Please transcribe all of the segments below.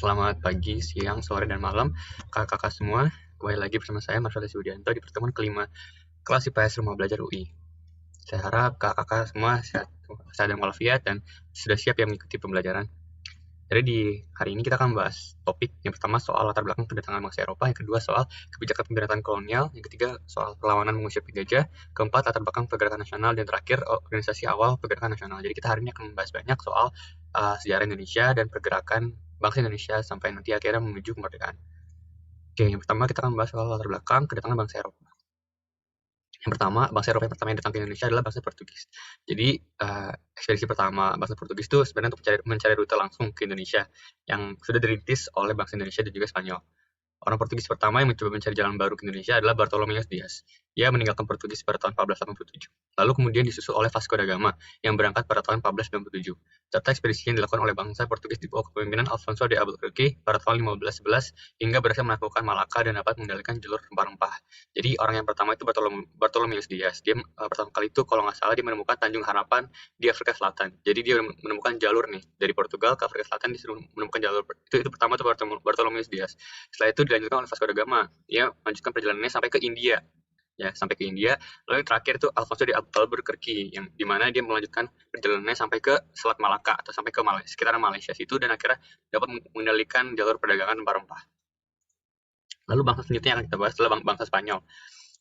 Selamat pagi, siang, sore, dan malam, kakak-kakak semua. Kembali lagi bersama saya, Marshall Sudianto, di pertemuan kelima kelas IPS Rumah Belajar UI. Saya harap kakak-kakak semua sehat dan walafiat dan sudah siap yang mengikuti pembelajaran. Jadi di hari ini kita akan membahas topik yang pertama soal latar belakang kedatangan bangsa Eropa, yang kedua soal kebijakan pemberantasan kolonial, yang ketiga soal perlawanan mengusir penjajah, keempat latar belakang pergerakan nasional, dan terakhir organisasi awal pergerakan nasional. Jadi kita hari ini akan membahas banyak soal sejarah Indonesia dan pergerakan bangsa Indonesia sampai nanti akhirnya menuju kemerdekaan. Oke, yang pertama kita akan membahas soal latar belakang kedatangan bangsa Eropa. Yang pertama, bangsa Eropa yang pertama yang datang ke Indonesia adalah bangsa Portugis. Jadi, ekspedisi pertama bangsa Portugis itu sebenarnya untuk mencari rute langsung ke Indonesia yang sudah dirintis oleh bangsa Indonesia dan juga Spanyol. Orang Portugis pertama yang mencoba mencari jalan baru ke Indonesia adalah Bartolomeu Dias. Dia meninggalkan Portugis pada tahun 1487. Lalu kemudian disusul oleh Vasco da Gama yang berangkat pada tahun 1497. Serta ekspedisi yang dilakukan oleh bangsa Portugis di bawah kepemimpinan Alfonso de Albuquerque pada tahun 1511 hingga berhasil menaklukkan Malaka dan dapat mengendalikan jalur rempah-rempah. Jadi orang yang pertama itu Bartolomeu Dias. Dia pertama kali itu kalau nggak salah dia menemukan Tanjung Harapan di Afrika Selatan. Jadi dia menemukan jalur nih dari Portugal ke Afrika Selatan, dia menemukan jalur itu pertama itu Bartolomeu Dias. Setelah itu dilanjutkan oleh Vasco da Gama. Dia melanjutkan perjalanannya sampai ke India. Ya, sampai ke India. Lalu yang terakhir itu Alfonso de Albuquerque yang dimana dia melanjutkan perjalanannya sampai ke Selat Malaka atau sampai ke sekitaran Malaysia situ dan akhirnya dapat mengendalikan jalur perdagangan rempah-rempah. Lalu bangsa selanjutnya yang akan kita bahas adalah bangsa Spanyol.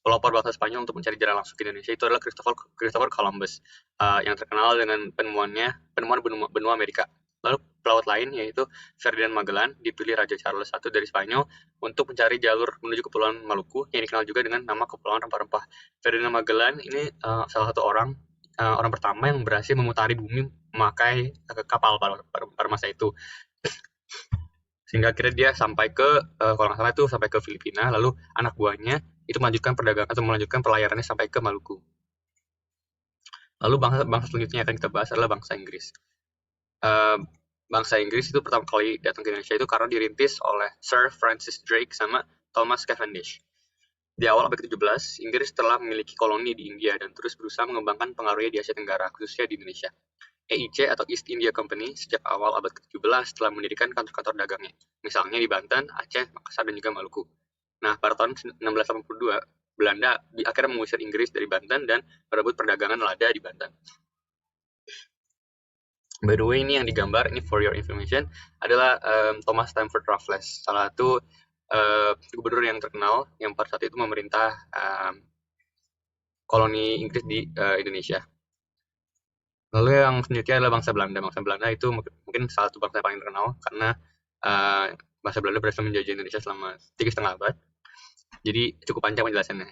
Pelopor bangsa Spanyol untuk mencari jalan langsung ke Indonesia itu adalah Christopher Columbus, yang terkenal dengan penemuan benua Amerika. Lalu pelaut lain yaitu Ferdinand Magellan dipilih Raja Charles I dari Spanyol untuk mencari jalur menuju Kepulauan Maluku yang dikenal juga dengan nama Kepulauan Rempah-Rempah. Ferdinand Magellan ini salah satu orang pertama yang berhasil memutari bumi memakai kapal pada masa itu. Sehingga akhirnya dia sampai ke kalau nggak salah itu sampai ke Filipina, lalu anak buahnya itu melanjutkan perdagangan atau melanjutkan pelayarannya sampai ke Maluku. Lalu bangsa selanjutnya yang akan kita bahas adalah bangsa Inggris. Bangsa Inggris itu pertama kali datang ke Indonesia itu karena dirintis oleh Sir Francis Drake sama Thomas Cavendish. Di awal abad ke-17, Inggris telah memiliki koloni di India dan terus berusaha mengembangkan pengaruhnya di Asia Tenggara, khususnya di Indonesia. EIC atau East India Company sejak awal abad ke-17 telah mendirikan kantor-kantor dagangnya, misalnya di Banten, Aceh, Makassar, dan juga Maluku. Nah, pada tahun 1682, Belanda akhirnya mengusir Inggris dari Banten dan merebut perdagangan lada di Banten. By the way, ini yang digambar, ini for your information, adalah Thomas Stamford Raffles, salah satu gubernur yang terkenal yang pada saat itu memerintah koloni Inggris di Indonesia. Lalu yang selanjutnya adalah bangsa Belanda. Bangsa Belanda itu mungkin salah satu bangsa yang paling terkenal karena bangsa Belanda berhasil menjajah Indonesia selama 3,5 abad. Jadi cukup panjang penjelasannya.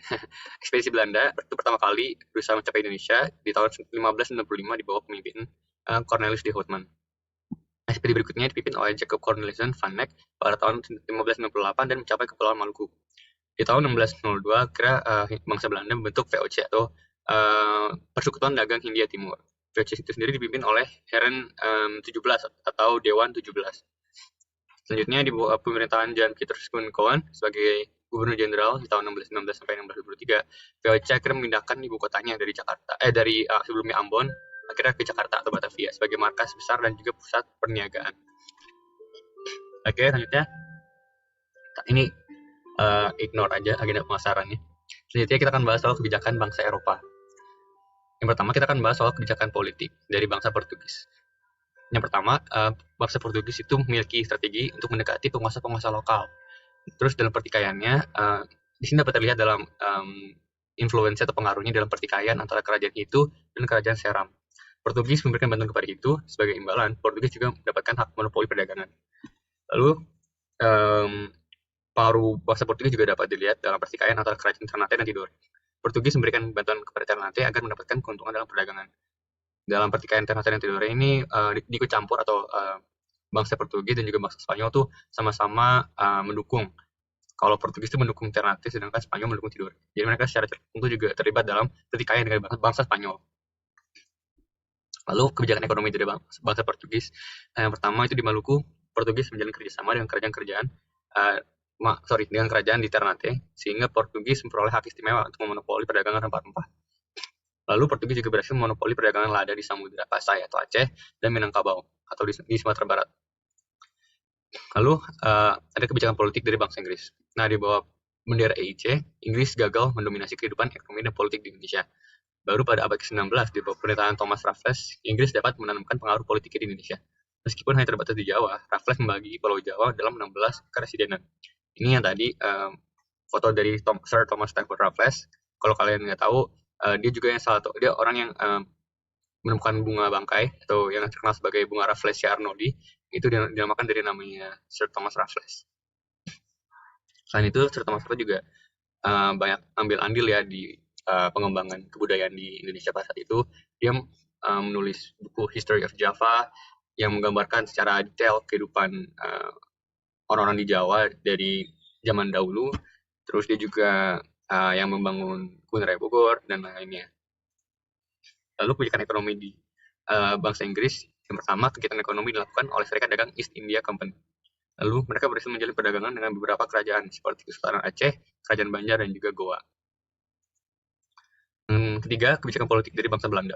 Ekspedisi Belanda itu pertama kali berusaha mencapai Indonesia di tahun 1565 di bawah pemimpin Cornelis de Houtman. Ekspedisi berikutnya dipimpin oleh Jacob Cornelissen van Eyck pada tahun 1598 dan mencapai Kepulauan Maluku. Di tahun 1602, bangsa Belanda membentuk VOC atau Persekutuan Dagang Hindia Timur. VOC itu sendiri dipimpin oleh Heren 17 atau Dewan 17. Selanjutnya di bawah pemerintahan Jan Pieterszoon Coen sebagai Gubernur Jenderal di tahun 1619 sampai 1623, VOC akhirnya memindahkan ibu kotanya dari Jakarta, sebelumnya Ambon, akhirnya ke Jakarta atau Batavia sebagai markas besar dan juga pusat perniagaan. Oke, selanjutnya ini ignore aja agenda pemasarannya. Selanjutnya kita akan bahas soal kebijakan bangsa Eropa. Yang pertama kita akan bahas soal kebijakan politik dari bangsa Portugis. Yang pertama, bangsa Portugis itu memiliki strategi untuk mendekati penguasa-penguasa lokal. Terus dalam pertikaiannya, di sini dapat terlihat dalam influensi atau pengaruhnya dalam pertikaian antara kerajaan itu dan kerajaan Seram. Portugis memberikan bantuan kepada itu sebagai imbalan. Portugis juga mendapatkan hak monopoli perdagangan. Lalu pengaruh bangsa Portugis juga dapat dilihat dalam pertikaian antara kerajaan Ternate dan Tidore. Portugis memberikan bantuan kepada Ternate agar mendapatkan keuntungan dalam perdagangan. Dalam pertikaian Ternate dan Tidore ini diikut campur atau bangsa Portugis dan juga bangsa Spanyol tuh sama-sama mendukung. Kalau Portugis itu mendukung Ternate sedangkan Spanyol mendukung Tidore. Jadi mereka secara tertentu juga terlibat dalam pertikaian dengan bangsa Spanyol. Lalu kebijakan ekonomi dari bangsa Portugis, yang pertama itu di Maluku, Portugis menjalin kerjasama dengan dengan kerajaan di Ternate, sehingga Portugis memperoleh hak istimewa untuk memonopoli perdagangan rempah-rempah. Lalu Portugis juga berhasil memonopoli perdagangan lada di Samudra Pasai atau Aceh dan Minangkabau atau di Sumatera Barat. Lalu ada kebijakan politik dari bangsa Inggris. Nah, di bawah bendera EIC, Inggris gagal mendominasi kehidupan ekonomi dan politik di Indonesia. Baru pada abad ke-19, di bawah pemerintahan Thomas Raffles, Inggris dapat menanamkan pengaruh politiknya di Indonesia. Meskipun hanya terbatas di Jawa, Raffles membagi Pulau Jawa dalam 16 keresidenan. Ini yang tadi foto dari Sir Thomas Stamford Raffles. Kalau kalian nggak tahu, dia juga yang dia orang yang menemukan bunga bangkai atau yang terkenal sebagai bunga Rafflesia arnoldi, itu dinamakan dari namanya Sir Thomas Raffles. Selain itu, Sir Thomas Raffles juga banyak ambil andil ya di pengembangan kebudayaan di Indonesia pada saat itu. Dia menulis buku History of Java yang menggambarkan secara detail kehidupan orang-orang di Jawa dari zaman dahulu. Terus dia juga yang membangun Kebun Raya Bogor dan lainnya. Lalu kebijakan ekonomi di bangsa Inggris, yang pertama, kegiatan ekonomi dilakukan oleh Serikat Dagang East India Company. Lalu mereka berhasil menjalin perdagangan dengan beberapa kerajaan seperti Kesultanan Aceh, Kerajaan Banjar, dan juga Goa. Ketiga, kebijakan politik dari bangsa Belanda.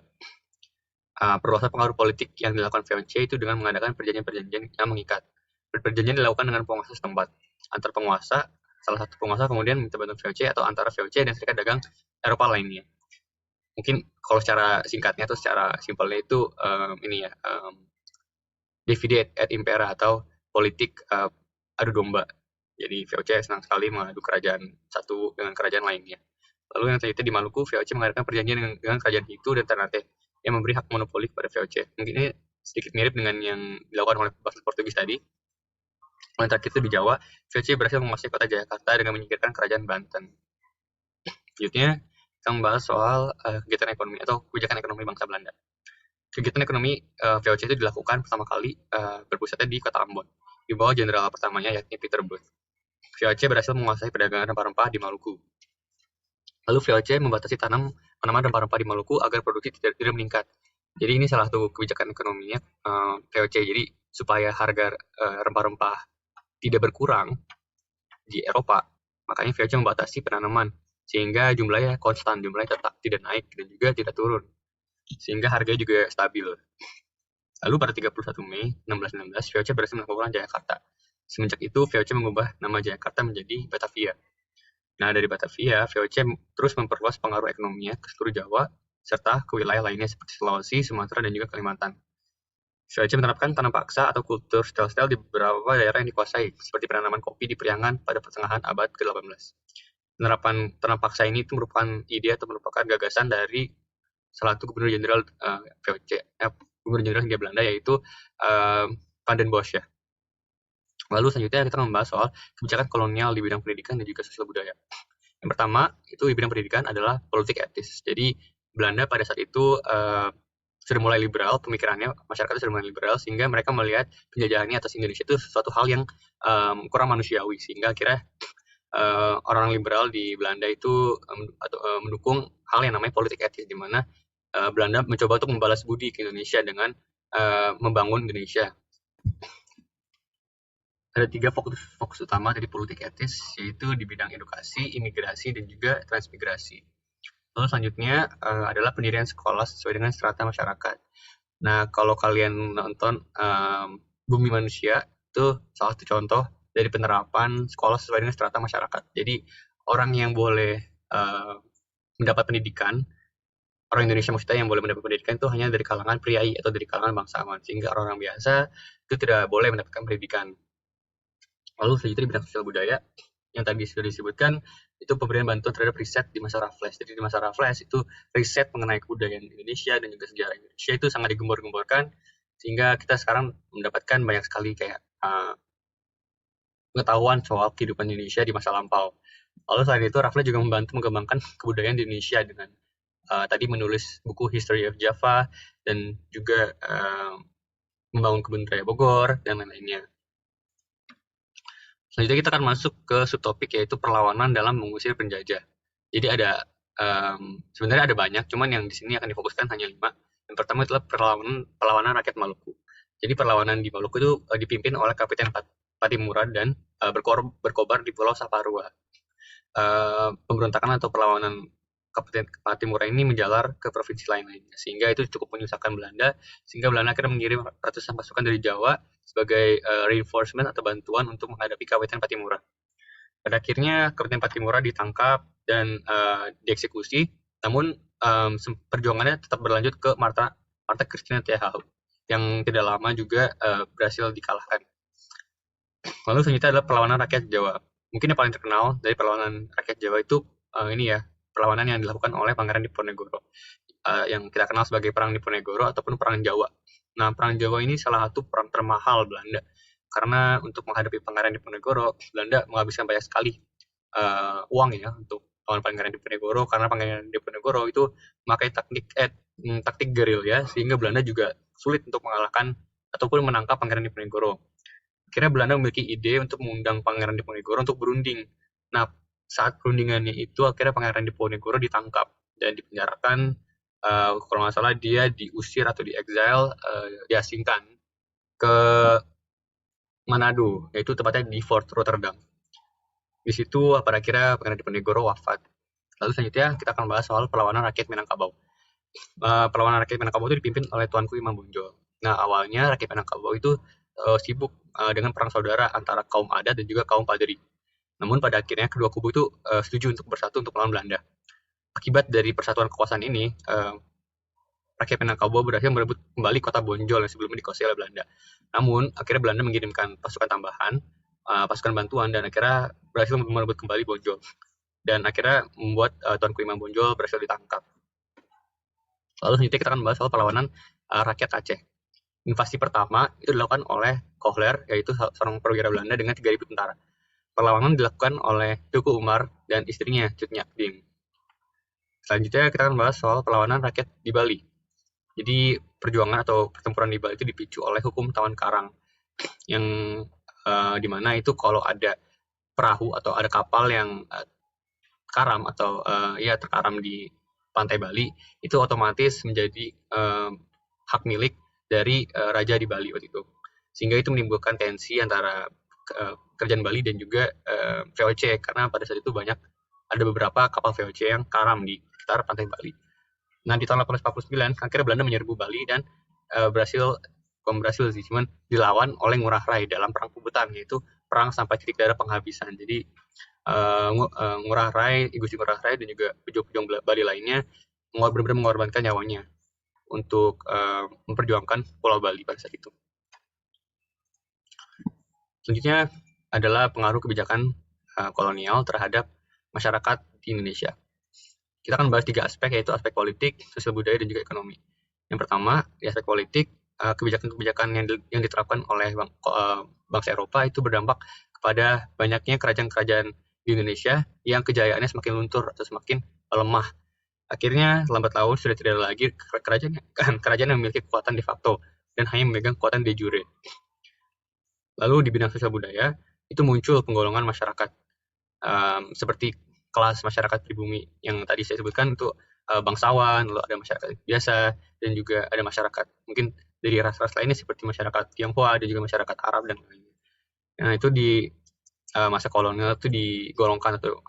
Perluasan pengaruh politik yang dilakukan VOC itu dengan mengadakan perjanjian-perjanjian yang mengikat. Perjanjian dilakukan dengan penguasa setempat. Antar penguasa, salah satu penguasa kemudian minta bantuan VOC atau antara VOC dan Serikat Dagang Eropa lainnya. Mungkin kalau secara singkatnya atau secara simpelnya itu ini ya, divide et impera atau politik adu domba. Jadi VOC senang sekali mengadu kerajaan satu dengan kerajaan lainnya. Lalu yang selanjutnya di Maluku, VOC mengadakan perjanjian dengan kerajaan Hitu dan Ternate yang memberi hak monopoli kepada VOC. Mungkin ini sedikit mirip dengan yang dilakukan oleh bangsa Portugis tadi. Yang terakhir itu di Jawa, VOC berhasil menguasai kota Jakarta dengan menyingkirkan kerajaan Banten. Selanjutnya, kita membahas soal kegiatan ekonomi atau kebijakan ekonomi bangsa Belanda. Kegiatan ekonomi VOC itu dilakukan pertama kali berpusatnya di kota Ambon, di bawah jenderal pertamanya yakni Peter Booth. VOC berhasil menguasai perdagangan rempah-rempah di Maluku. Lalu VOC membatasi tanaman rempah-rempah di Maluku agar produksi tidak meningkat. Jadi ini salah satu kebijakan ekonominya VOC. Jadi supaya harga rempah-rempah tidak berkurang di Eropa, makanya VOC membatasi penanaman sehingga jumlahnya konstan, jumlahnya tetap tidak naik dan juga tidak turun, sehingga harganya juga stabil. Lalu pada 31 Mei 1616, VOC berhasil melakukan Jayakarta. Semenjak itu, VOC mengubah nama Jayakarta menjadi Batavia. Nah, dari Batavia, VOC terus memperluas pengaruh ekonominya ke seluruh Jawa, serta ke wilayah lainnya seperti Sulawesi, Sumatera, dan juga Kalimantan. VOC menerapkan tanam paksa atau kultur stel-stel di beberapa daerah yang dikuasai, seperti penanaman kopi di Priangan pada pertengahan abad ke-18. Penerapan tanam paksa ini itu merupakan ide atau merupakan gagasan dari salah satu gubernur jenderal VOC, gubernur jenderal Hindia Belanda, yaitu Van den Bosch ya. Lalu selanjutnya kita membahas soal kebijakan kolonial di bidang pendidikan dan juga sosial budaya. Yang pertama itu di bidang pendidikan adalah politik etis. Jadi Belanda pada saat itu sudah mulai liberal pemikirannya, masyarakatnya sudah mulai liberal, sehingga mereka melihat penjajahannya atas Indonesia itu sesuatu hal yang kurang manusiawi, sehingga akhirnya orang liberal di Belanda itu mendukung hal yang namanya politik etis, di mana Belanda mencoba untuk membalas budi ke Indonesia dengan membangun Indonesia. Ada 3 fokus utama dari politik etis, yaitu di bidang edukasi, imigrasi, dan juga transmigrasi. Lalu selanjutnya adalah pendirian sekolah sesuai dengan strata masyarakat. Nah, kalau kalian nonton Bumi Manusia, itu salah satu contoh dari penerapan sekolah sesuai dengan strata masyarakat. Jadi orang yang boleh mendapat pendidikan, orang Indonesia maksudnya yang boleh mendapat pendidikan itu hanya dari kalangan priai atau dari kalangan bangsawan, sehingga orang biasa itu tidak boleh mendapatkan pendidikan. Lalu selanjutnya di bidang sosial budaya, yang tadi sudah disebutkan, itu pemberian bantuan terhadap riset di masa Raffles. Jadi di masa Raffles itu riset mengenai kebudayaan Indonesia dan juga sejarah Indonesia itu sangat digembor-gemborkan, sehingga kita sekarang mendapatkan banyak sekali kayak pengetahuan soal kehidupan Indonesia di masa lampau. Lalu selain itu, Raffles juga membantu mengembangkan kebudayaan di Indonesia dengan tadi menulis buku History of Java dan juga membangun Kebun Raya Bogor dan lain-lainnya. Selanjutnya kita akan masuk ke subtopik, yaitu perlawanan dalam mengusir penjajah. Jadi ada sebenarnya ada banyak, cuman yang di sini akan difokuskan hanya 5. Yang pertama adalah perlawanan rakyat Maluku. Jadi perlawanan di Maluku itu dipimpin oleh Kapiten Patimura dan berkobar di Pulau Saparua. Pemberontakan atau perlawanan Kabupaten Patimura ini menjalar ke provinsi lain-lainnya, sehingga itu cukup menyusahkan Belanda, sehingga Belanda akhirnya mengirim ratusan pasukan dari Jawa sebagai reinforcement atau bantuan untuk menghadapi Kabupaten Patimura. Pada akhirnya Kabupaten Patimura ditangkap dan dieksekusi, namun perjuangannya tetap berlanjut ke Marta Christina Thiahahu yang tidak lama juga berhasil dikalahkan. Lalu selanjutnya adalah perlawanan rakyat Jawa. Mungkin yang paling terkenal dari perlawanan rakyat Jawa itu ini ya, perlawanan yang dilakukan oleh Pangeran Diponegoro, yang kita kenal sebagai Perang Diponegoro ataupun Perang Jawa. Nah, Perang Jawa ini salah satu perang termahal Belanda, karena untuk menghadapi Pangeran Diponegoro, Belanda menghabiskan banyak sekali uang ya untuk lawan Pangeran Diponegoro, karena Pangeran Diponegoro itu memakai taktik gerilya, sehingga Belanda juga sulit untuk mengalahkan ataupun menangkap Pangeran Diponegoro. Akhirnya Belanda memiliki ide untuk mengundang Pangeran Diponegoro untuk berunding. Nah, saat perundingannya itu akhirnya Pangeran Diponegoro ditangkap dan dipenjarakan. Kalau nggak salah dia diusir atau diexile, diasingkan ke Manado, yaitu tepatnya di Fort Rotterdam. Di situ pada akhirnya Pangeran Diponegoro wafat. Lalu selanjutnya kita akan bahas soal perlawanan rakyat Minangkabau. Perlawanan rakyat Minangkabau itu dipimpin oleh Tuanku Imam Bonjol. Nah, awalnya rakyat Minangkabau itu sibuk dengan perang saudara antara kaum adat dan juga kaum Padri. Namun pada akhirnya kedua kubu itu setuju untuk bersatu untuk melawan Belanda. Akibat dari persatuan kekuasaan ini, rakyat Minangkabau berhasil merebut kembali kota Bonjol yang sebelumnya dikuasai oleh Belanda. Namun akhirnya Belanda mengirimkan pasukan tambahan, pasukan bantuan, dan akhirnya berhasil merebut kembali Bonjol. Dan akhirnya membuat Tuanku Imam Bonjol berhasil ditangkap. Lalu selanjutnya kita akan membahas soal perlawanan rakyat Aceh. Invasi pertama itu dilakukan oleh Kohler, yaitu seorang perwira Belanda dengan 3.000 tentara. Perlawanan dilakukan oleh Tuku Umar dan istrinya Cut Nyak Ding. Selanjutnya kita akan membahas soal perlawanan rakyat di Bali. Jadi perjuangan atau pertempuran di Bali itu dipicu oleh hukum tawan karang, yang dimana itu kalau ada perahu atau ada kapal yang karam atau terkaram di pantai Bali, itu otomatis menjadi hak milik dari raja di Bali waktu itu, sehingga itu menimbulkan tensi antara kerajaan Bali dan juga VOC, karena pada saat itu ada beberapa kapal VOC yang karam di sekitar pantai Bali. Nah, di tahun 1849 akhirnya Belanda menyerbu Bali dan berhasil cuman dilawan oleh Ngurah Rai dalam perang Puputan, yaitu perang sampai titik darah penghabisan. Jadi Ngurah Rai, Gusti Ngurah Rai dan juga pejuang-pejuang Bali lainnya benar-benar mengorbankan nyawanya untuk memperjuangkan Pulau Bali pada saat itu. Selanjutnya adalah pengaruh kebijakan kolonial terhadap masyarakat di Indonesia. Kita akan bahas 3 aspek, yaitu aspek politik, sosial budaya, dan juga ekonomi. Yang pertama, di aspek politik, kebijakan-kebijakan yang diterapkan oleh bangsa Eropa itu berdampak kepada banyaknya kerajaan-kerajaan di Indonesia yang kejayaannya semakin luntur atau semakin lemah. Akhirnya lambat laun sudah tidak ada lagi kerajaan yang memiliki kekuatan de facto dan hanya memegang kekuatan de jure. Lalu di bidang sosial budaya itu muncul penggolongan masyarakat seperti kelas masyarakat pribumi yang tadi saya sebutkan, itu bangsawan, lalu ada masyarakat biasa, dan juga ada masyarakat mungkin dari ras-ras lainnya seperti masyarakat Tionghoa dan juga masyarakat Arab dan lainnya. Nah, itu di masa kolonial itu digolongkan atau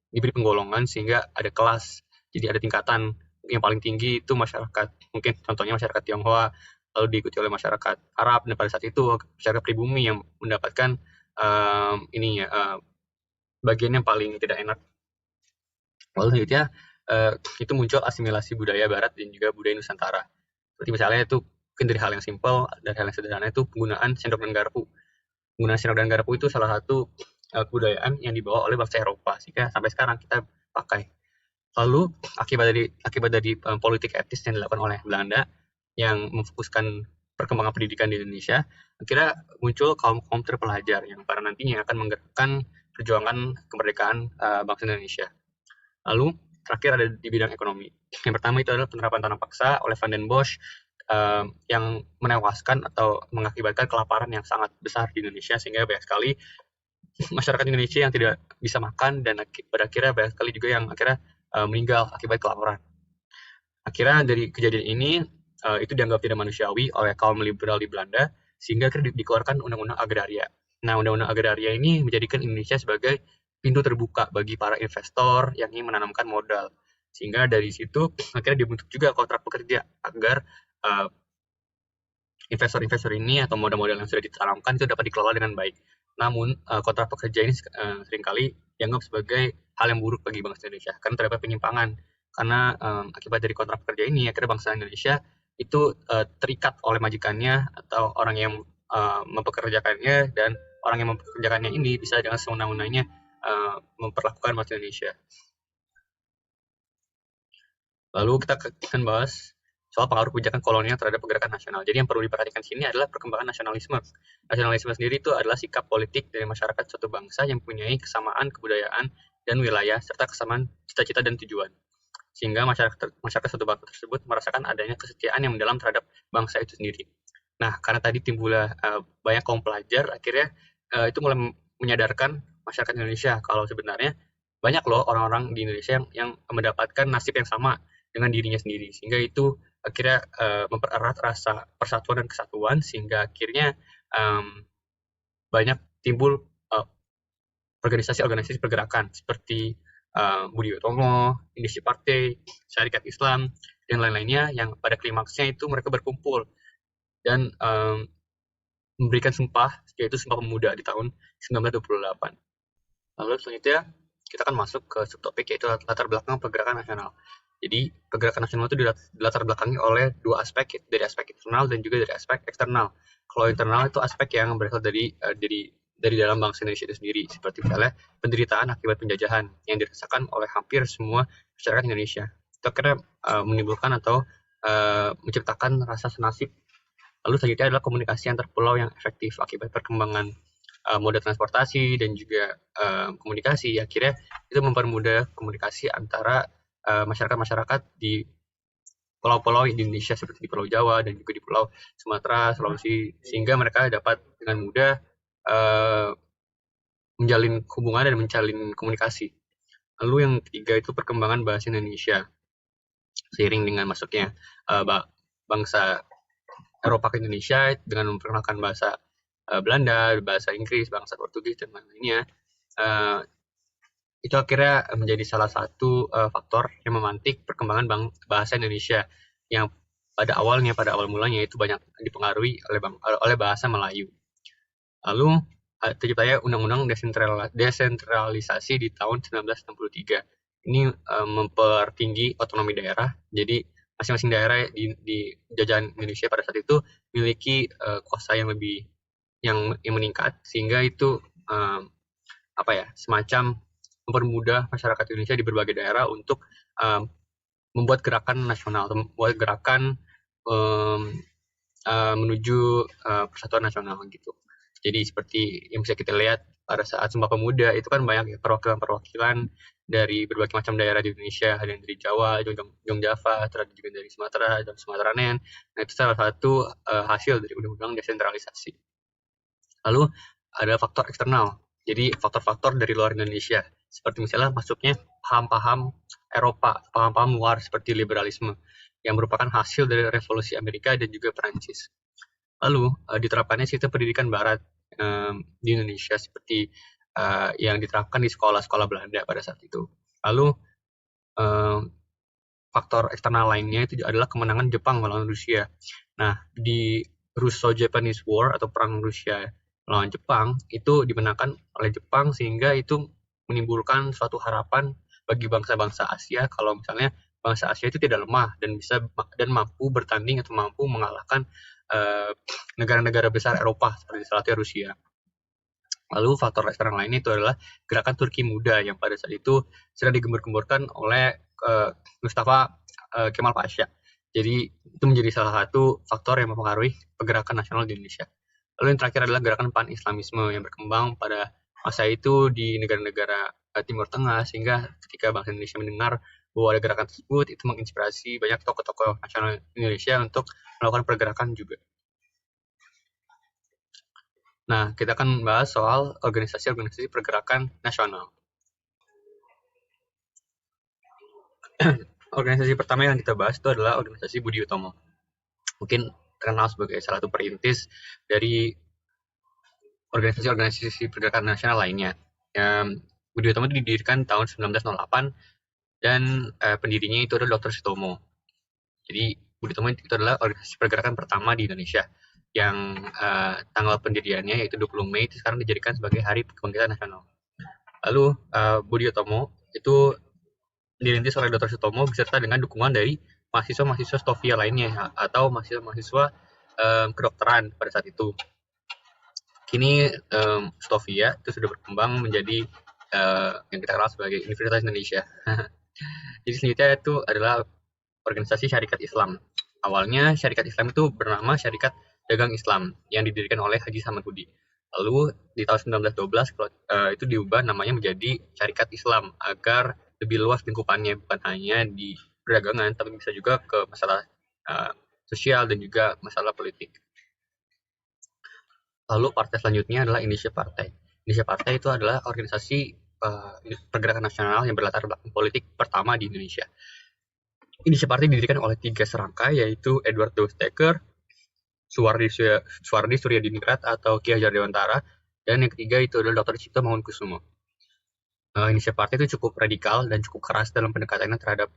diberi penggolongan sehingga ada kelas. Jadi ada tingkatan, yang paling tinggi itu masyarakat, mungkin contohnya masyarakat Tionghoa, lalu diikuti oleh masyarakat Arab, dan pada saat itu masyarakat pribumi yang mendapatkan bagian yang paling tidak enak. Lalu selanjutnya itu muncul asimilasi budaya Barat dan juga budaya Nusantara. Seperti misalnya itu mungkin dari hal yang simpel dan hal yang sederhana itu penggunaan sendok dan garpu. Penggunaan sendok dan garpu itu salah satu kebudayaan yang dibawa oleh bangsa Eropa, sehingga sampai sekarang kita pakai. Lalu akibat dari politik etis yang dilakukan oleh Belanda yang memfokuskan perkembangan pendidikan di Indonesia, akhirnya muncul kaum terpelajar yang pada nantinya akan menggerakkan perjuangan kemerdekaan bangsa Indonesia. Lalu terakhir ada di bidang ekonomi. Yang pertama itu adalah penerapan tanam paksa oleh Van den Bosch yang menewaskan atau mengakibatkan kelaparan yang sangat besar di Indonesia, sehingga banyak sekali masyarakat Indonesia yang tidak bisa makan, dan pada akhirnya banyak sekali juga yang akhirnya meninggal akibat kelaparan. Akhirnya dari kejadian ini itu dianggap tidak manusiawi oleh kaum liberal di Belanda, sehingga akhirnya dikeluarkan Undang-Undang Agraria. Nah, Undang-Undang Agraria ini menjadikan Indonesia sebagai pintu terbuka bagi para investor yang ingin menanamkan modal. Sehingga dari situ akhirnya dibentuk juga kontrak pekerja agar investor-investor ini atau modal-modal yang sudah ditanamkan itu dapat dikelola dengan baik. Namun kontrak pekerja ini seringkali dianggap sebagai hal yang buruk bagi bangsa Indonesia karena terdapat penyimpangan. Karena akibat dari kontrak pekerja ini akhirnya bangsa Indonesia itu terikat oleh majikannya atau orang yang mempekerjakannya, dan orang yang mempekerjakannya ini bisa dengan sewenang-wenangnya memperlakukan bangsa Indonesia. Lalu kita akan bahas soal pengaruh kebijakan kolonial terhadap pergerakan nasional. Jadi yang perlu diperhatikan sini adalah perkembangan nasionalisme. Nasionalisme sendiri itu adalah sikap politik dari masyarakat suatu bangsa yang mempunyai kesamaan kebudayaan dan wilayah serta kesamaan cita-cita dan tujuan. Sehingga masyarakat suatu bangsa tersebut merasakan adanya kesetiaan yang mendalam terhadap bangsa itu sendiri. Nah, karena tadi timbullah banyak kaum pelajar, akhirnya itu mulai menyadarkan masyarakat Indonesia kalau sebenarnya banyak loh orang-orang di Indonesia yang mendapatkan nasib yang sama dengan dirinya sendiri, sehingga itu akhirnya mempererat rasa persatuan dan kesatuan, sehingga akhirnya banyak timbul organisasi-organisasi pergerakan seperti Budi Utomo, Indonesia Partai, Syarikat Islam, dan lain-lainnya yang pada klimaksnya itu mereka berkumpul dan memberikan sumpah, yaitu Sumpah Pemuda di tahun 1928. Lalu selanjutnya kita akan masuk ke subtopik, yaitu latar belakang pergerakan nasional. Jadi pergerakan nasional itu dilatar belakangi oleh dua aspek, dari aspek internal dan juga dari aspek eksternal. Kalau internal itu aspek yang berasal dari dalam bangsa Indonesia itu sendiri, seperti misalnya penderitaan akibat penjajahan yang dirasakan oleh hampir semua masyarakat Indonesia. Itu akhirnya menimbulkan atau menciptakan rasa senasib. Lalu selanjutnya adalah komunikasi antar pulau yang efektif akibat perkembangan moda transportasi dan juga komunikasi. Akhirnya itu mempermudah komunikasi antara masyarakat-masyarakat di pulau-pulau di Indonesia seperti di Pulau Jawa dan juga di Pulau Sumatera, Sulawesi, sehingga mereka dapat dengan mudah menjalin hubungan dan menjalin komunikasi. Lalu yang ketiga itu perkembangan bahasa Indonesia. Seiring dengan masuknya bangsa Eropa ke Indonesia dengan memperkenalkan bahasa Belanda, bahasa Inggris, bahasa Portugis, dan lain-lainnya, itu akhirnya menjadi salah satu faktor yang memantik perkembangan bahasa Indonesia yang pada awal mulanya itu banyak dipengaruhi oleh bahasa Melayu. Lalu terciptanya Undang-Undang Desentralisasi di tahun 1963. Ini mempertinggi otonomi daerah. Jadi masing-masing daerah di jajahan Indonesia pada saat itu memiliki kuasa yang lebih yang meningkat, sehingga itu semacam mempermudah masyarakat Indonesia di berbagai daerah untuk membuat gerakan nasional, membuat gerakan menuju persatuan nasional gitu. Jadi seperti yang bisa kita lihat pada saat Sumpah Pemuda itu kan banyak ya perwakilan dari berbagai macam daerah di Indonesia, ada yang dari Jawa, Java, terus juga dari Sumatera dan Sumatera Nen. Nah, itu salah satu hasil dari Undang-Undang Desentralisasi. Lalu ada faktor eksternal, jadi faktor-faktor dari luar Indonesia, seperti misalnya masuknya paham-paham Eropa, paham-paham luar seperti liberalisme, yang merupakan hasil dari revolusi Amerika dan juga Perancis. Lalu diterapkannya sistem pendidikan Barat di Indonesia seperti yang diterapkan di sekolah-sekolah Belanda pada saat itu. Lalu faktor eksternal lainnya itu adalah kemenangan Jepang melawan Rusia. Nah, di Russo-Japanese War atau Perang Rusia melawan Jepang itu dimenangkan oleh Jepang, sehingga itu menimbulkan suatu harapan bagi bangsa-bangsa Asia kalau misalnya bangsa Asia itu tidak lemah dan mampu bertanding atau mampu mengalahkan negara-negara besar Eropa seperti salah satunya Rusia. Lalu faktor eksternal lainnya itu adalah gerakan Turki Muda yang pada saat itu sedang digembur-gemburkan oleh Mustafa Kemal Pasha. Jadi itu menjadi salah satu faktor yang mempengaruhi pergerakan nasional di Indonesia. Lalu yang terakhir adalah gerakan pan-Islamisme yang berkembang pada masa itu di negara-negara Timur Tengah, sehingga ketika bangsa Indonesia mendengar bahwa ada gerakan tersebut, itu menginspirasi banyak tokoh-tokoh nasional Indonesia untuk melakukan pergerakan juga. Nah, kita akan membahas soal organisasi-organisasi pergerakan nasional. Organisasi pertama yang kita bahas itu adalah organisasi Budi Utomo. Mungkin terkenal sebagai salah satu perintis dari organisasi-organisasi pergerakan nasional lainnya. Budi Utomo didirikan tahun 1908 dan pendirinya itu adalah Dr. Sutomo. Jadi Budi Utomo itu adalah organisasi pergerakan pertama di Indonesia yang tanggal pendiriannya yaitu 20 Mei itu sekarang dijadikan sebagai Hari Kebangkitan Nasional. Lalu Budi Utomo itu dirintis oleh Dr. Sutomo beserta dengan dukungan dari mahasiswa-mahasiswa Stovia lainnya atau mahasiswa-mahasiswa kedokteran pada saat itu. Kini Stovia itu sudah berkembang menjadi yang kita kenal sebagai Universitas Indonesia. Jadi selanjutnya itu adalah organisasi syarikat Islam. Awalnya syarikat Islam itu bernama Syarikat Dagang Islam yang didirikan oleh Haji Samanhudi. Lalu di tahun 1912 itu diubah namanya menjadi Syarikat Islam agar lebih luas lingkupannya, bukan hanya di perdagangan tapi bisa juga ke masalah sosial dan juga masalah politik. Lalu partai selanjutnya adalah Indonesia Partai. Indonesia Partai itu adalah organisasi pergerakan nasional yang berlatar belakang politik pertama di Indonesia. Indonesia Partai didirikan oleh 3 serangkai, yaitu Edward Dewsteker, Suwardi Suryadiningrat atau Ki Hajar Dewantara, dan yang ketiga itu adalah Dr. Cipto Mangunkusumo. Indonesia Partai itu cukup radikal dan cukup keras dalam pendekatannya terhadap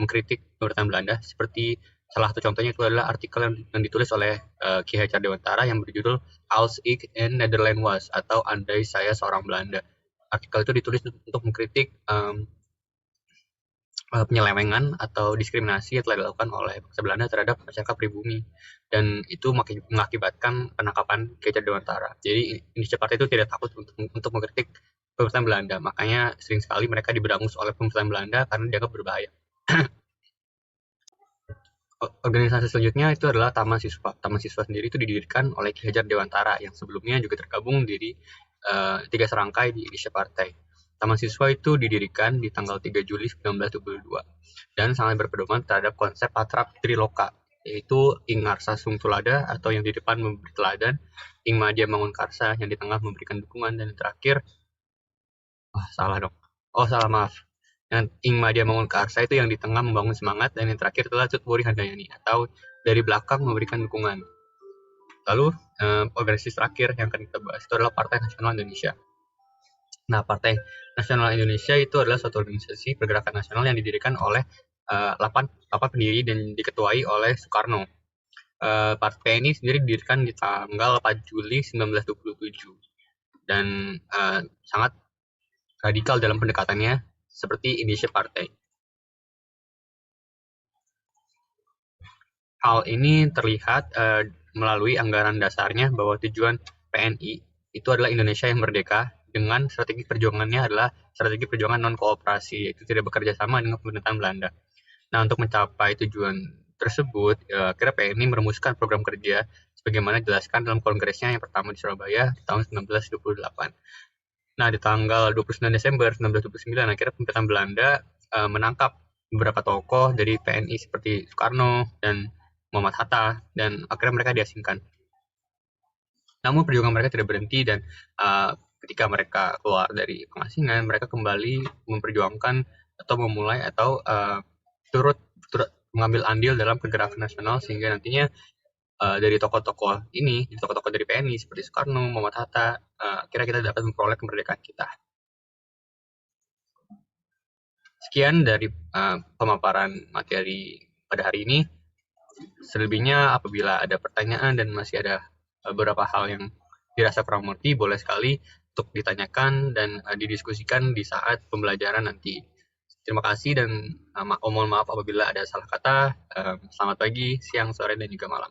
mengkritik pemerintahan Belanda. Seperti salah satu contohnya itu adalah artikel yang ditulis oleh Ki Hajar Dewantara yang berjudul Als ik een Nederland was, atau Andai Saya Seorang Belanda. Artikel itu ditulis untuk mengkritik penyelewengan atau diskriminasi yang telah dilakukan oleh bangsa Belanda terhadap masyarakat pribumi, dan itu mengakibatkan penangkapan Ki Hajar Dewantara. Jadi Indonesia Partai itu tidak takut untuk mengkritik pemerintahan Belanda, makanya sering sekali mereka diberangus oleh pemerintahan Belanda karena dianggap berbahaya. Organisasi selanjutnya itu adalah Taman Siswa. Taman Siswa sendiri itu didirikan oleh Ki Hajar Dewantara yang sebelumnya juga tergabung di 3 serangkai di Indonesia Partai. Taman Siswa itu didirikan di tanggal 3 Juli 1922 dan sangat berpedoman terhadap konsep Patra Triloka, yaitu Ing Ngarsa Sung Tulada atau yang di depan memberi teladan, Ing Madya Mangun Karsa yang di tengah memberikan dukungan, dan yang terakhir maaf. Yang Ing Madya Mangun Karsa itu yang di tengah membangun semangat, dan yang terakhir adalah Cut Wuri Handayani atau dari belakang memberikan dukungan. Lalu organisasi terakhir yang akan kita bahas itu adalah Partai Nasional Indonesia. Nah, Partai Nasional Indonesia itu adalah suatu organisasi pergerakan nasional yang didirikan oleh 8 pendiri dan diketuai oleh Soekarno. Partai ini sendiri didirikan di tanggal 4 Juli 1927 dan sangat radikal dalam pendekatannya seperti Indonesia Partai. Hal ini terlihat melalui anggaran dasarnya bahwa tujuan PNI itu adalah Indonesia yang merdeka, dengan strategi perjuangannya adalah strategi perjuangan non-kooperasi, yaitu tidak bekerja sama dengan pemerintahan Belanda. Nah, untuk mencapai tujuan tersebut, akhirnya PNI merumuskan program kerja sebagaimana dijelaskan dalam kongresnya yang pertama di Surabaya di tahun 1928. Nah, di tanggal 29 Desember 1929, akhirnya pemerintahan Belanda menangkap beberapa tokoh dari PNI seperti Soekarno dan Muhammad Hatta, dan akhirnya mereka diasingkan. Namun perjuangan mereka tidak berhenti, dan ketika mereka keluar dari pengasingan, mereka kembali memperjuangkan atau memulai atau turut mengambil andil dalam pergerakan nasional, sehingga nantinya dari tokoh-tokoh dari PNI seperti Soekarno, Muhammad Hatta, akhirnya kita dapat memperoleh kemerdekaan kita. Sekian dari pemaparan materi pada hari ini. Selebihnya apabila ada pertanyaan dan masih ada beberapa hal yang dirasa kurang mengerti, boleh sekali untuk ditanyakan dan didiskusikan di saat pembelajaran nanti. Terima kasih dan mohon maaf apabila ada salah kata. Selamat pagi, siang, sore, dan juga malam.